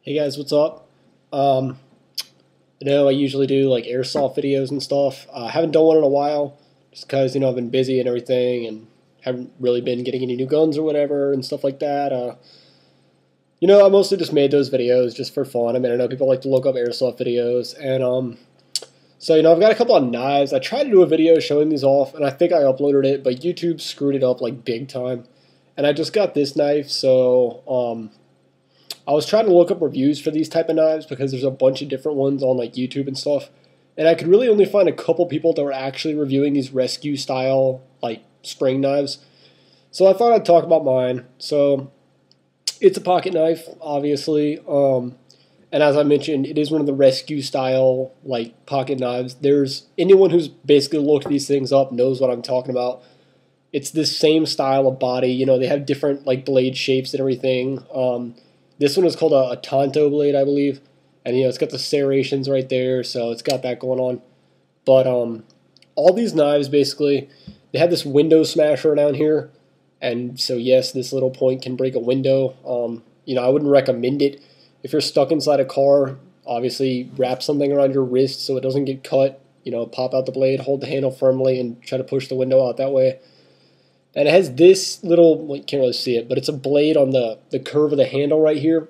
Hey guys, what's up? Um, I usually do like airsoft videos and stuff. I haven't done one in a while, just because I've been busy and everything, and haven't really been getting any new guns or whatever and stuff like that. I mostly just made those videos just for fun. I know people like to look up airsoft videos, and I've got a couple of knives. I tried to do a video showing these off, and I think I uploaded it, but YouTube screwed it up like big time. And I just got this knife, so I was trying to look up reviews for these type of knives because there's a bunch of different ones on like YouTube and stuff, and I could really only find a couple people that were actually reviewing these rescue style like spring knives. So I thought I'd talk about mine. So it's a pocket knife, obviously, and as I mentioned, it is one of the rescue style like pocket knives. There's anyone who's basically looked these things up knows what I'm talking about. It's this same style of body. They have different like blade shapes and everything. This one is called a Tonto blade, I believe, and it's got the serrations right there, so it's got that going on. But all these knives basically, they have this window smasher down here, and so yes, this little point can break a window. I wouldn't recommend it if you're stuck inside a car. Obviously, wrap something around your wrist so it doesn't get cut. Pop out the blade, hold the handle firmly, and try to push the window out that way. And it has this little, well, you can't really see it, but it's a blade on the curve of the handle right here.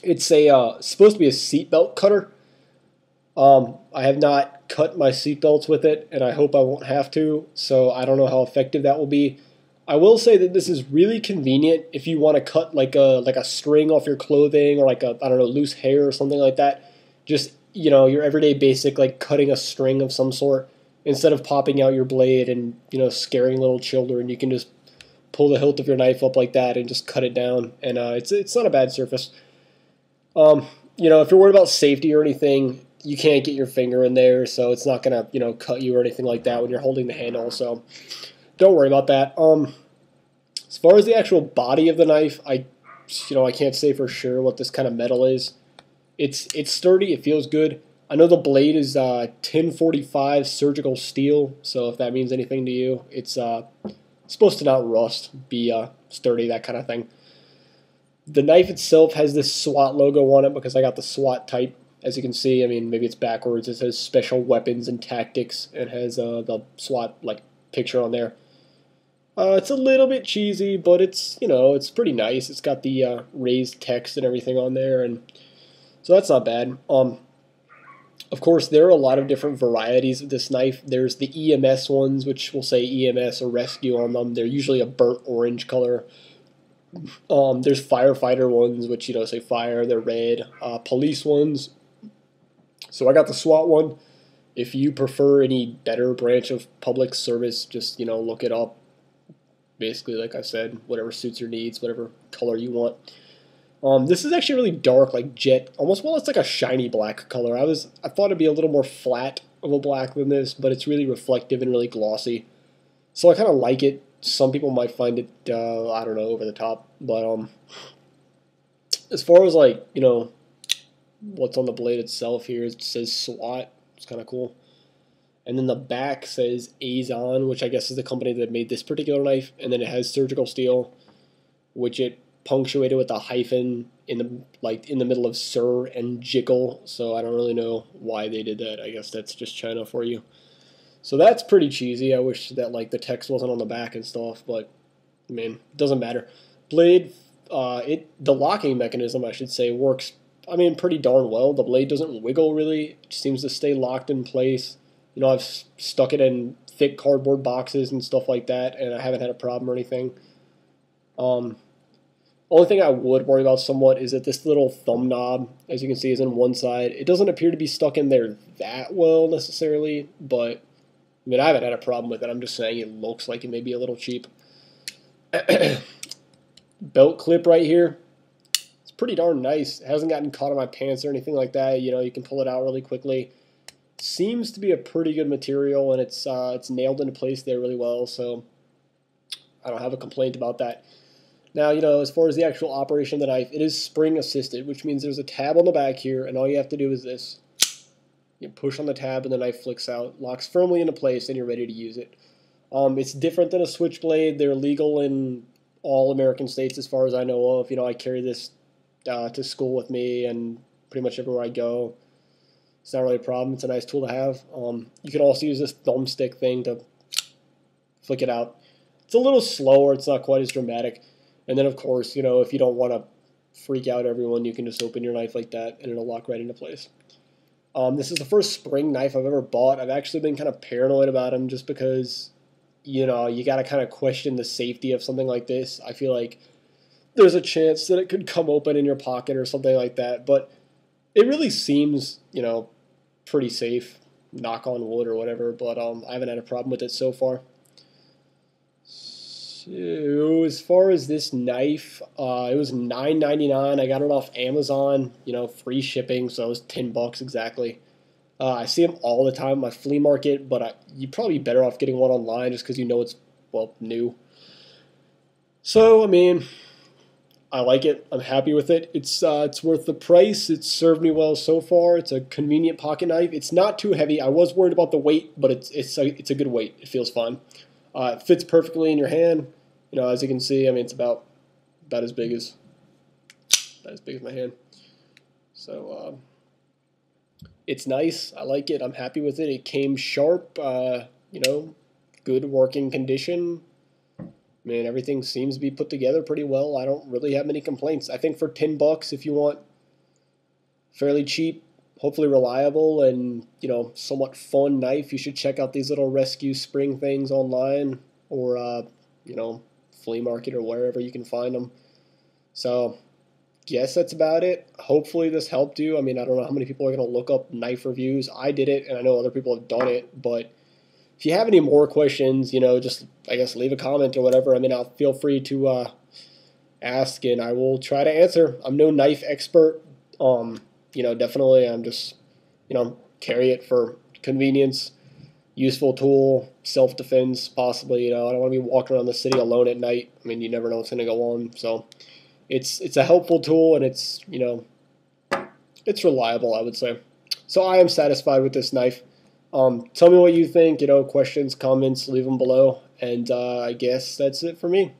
It's supposed to be a seatbelt cutter. I have not cut my seatbelts with it, and I hope I won't have to, so I don't know how effective that will be. I will say that this is really convenient if you want to cut like a string off your clothing, or like a, I don't know, loose hair or something like that. Just, your everyday basic, like cutting a string of some sort. Instead of popping out your blade and scaring little children, you can just pull the hilt of your knife up like that and just cut it down, and it's not a bad surface. If you're worried about safety or anything, you can't get your finger in there, so it's not gonna cut you or anything like that when you're holding the handle. So don't worry about that. As far as the actual body of the knife, I can't say for sure what this kind of metal is. It's sturdy. It feels good. I know the blade is 1045 surgical steel, so if that means anything to you, it's supposed to not rust, be sturdy, that kind of thing. The knife itself has this SWAT logo on it because I got the SWAT type. As you can see, maybe it's backwards. It says Special Weapons and Tactics. It has the SWAT like picture on there. It's a little bit cheesy, but it's pretty nice. It's got the raised text and everything on there, and so that's not bad. Of course, there are a lot of different varieties of this knife. There's the EMS ones, which will say EMS or rescue on them. They're usually a burnt orange color. There's firefighter ones, which say fire. They're red. Police ones. So I got the SWAT one. If you prefer any better branch of public service, just look it up. Basically, like I said, whatever suits your needs, whatever color you want. This is actually really dark, like jet, almost, well, it's like a shiny black color. I thought it'd be a little more flat of a black than this, but it's really reflective and really glossy. So I kind of like it. Some people might find it, I don't know, over the top. But as far as like, what's on the blade itself here, it says SWAT. It's kind of cool. And then the back says Azon, which I guess is the company that made this particular knife. And then it has surgical steel, which it punctuated with a hyphen in the middle of Sir and Jiggle, so I don't really know why they did that. I guess that's just China for you. So that's pretty cheesy. I wish that like the text wasn't on the back and stuff, but it doesn't matter. Blade, the locking mechanism, I should say, works pretty darn well. The blade doesn't wiggle really. It seems to stay locked in place. I've stuck it in thick cardboard boxes and stuff like that, and I haven't had a problem or anything. Only thing I would worry about somewhat is that this little thumb knob, as you can see, is on one side. It doesn't appear to be stuck in there that well necessarily, but I haven't had a problem with it. I'm just saying it looks like it may be a little cheap. Belt clip right here. It's pretty darn nice. It hasn't gotten caught in my pants or anything like that. You can pull it out really quickly. Seems to be a pretty good material, and it's nailed into place there really well, so I don't have a complaint about that. Now, as far as the actual operation of the knife, it is spring assisted, which means there's a tab on the back here, and all you have to do is this. You push on the tab and the knife flicks out, locks firmly into place, and you're ready to use it. It's different than a switchblade. They're legal in all American states as far as I know of. I carry this to school with me and pretty much everywhere I go. It's not really a problem. It's a nice tool to have. You can also use this thumbstick thing to flick it out. It's a little slower. It's not quite as dramatic. And then, of course, if you don't want to freak out everyone, you can just open your knife like that, and it'll lock right into place. This is the first spring knife I've ever bought. I've actually been kind of paranoid about them just because, you got to kind of question the safety of something like this. I feel like there's a chance that it could come open in your pocket or something like that. But it really seems, pretty safe. Knock on wood or whatever. But I haven't had a problem with it so far. So as far as this knife, it was $9.99. I got it off Amazon. Free shipping, so it was $10 exactly. I see them all the time at my flea market, but you'd probably be better off getting one online just because it's new. So I mean, I like it. I'm happy with it. It's worth the price. It's served me well so far. It's a convenient pocket knife. It's not too heavy. I was worried about the weight, but it's a good weight. It feels fine. It fits perfectly in your hand. As you can see, I mean, it's about as big as my hand. So it's nice. I like it. I'm happy with it. It came sharp. Good working condition. I mean, everything seems to be put together pretty well. I don't really have many complaints. I think for $10, if you want fairly cheap, hopefully reliable, and somewhat fun knife, you should check out these little rescue spring things online, or flea market or wherever you can find them. So guess that's about it. Hopefully this helped you. I mean, I don't know how many people are going to look up knife reviews. I did it, and I know other people have done it, but if you have any more questions, just, I guess, leave a comment or whatever. I mean, I'll feel free to ask, and I will try to answer. I'm no knife expert. Definitely I'm just, carry it for convenience, useful tool, self-defense, possibly. I don't want to be walking around the city alone at night. I mean, you never know what's going to go on. So it's a helpful tool, and it's, it's reliable, I would say. So I am satisfied with this knife. Tell me what you think. Questions, comments, leave them below. And I guess that's it for me.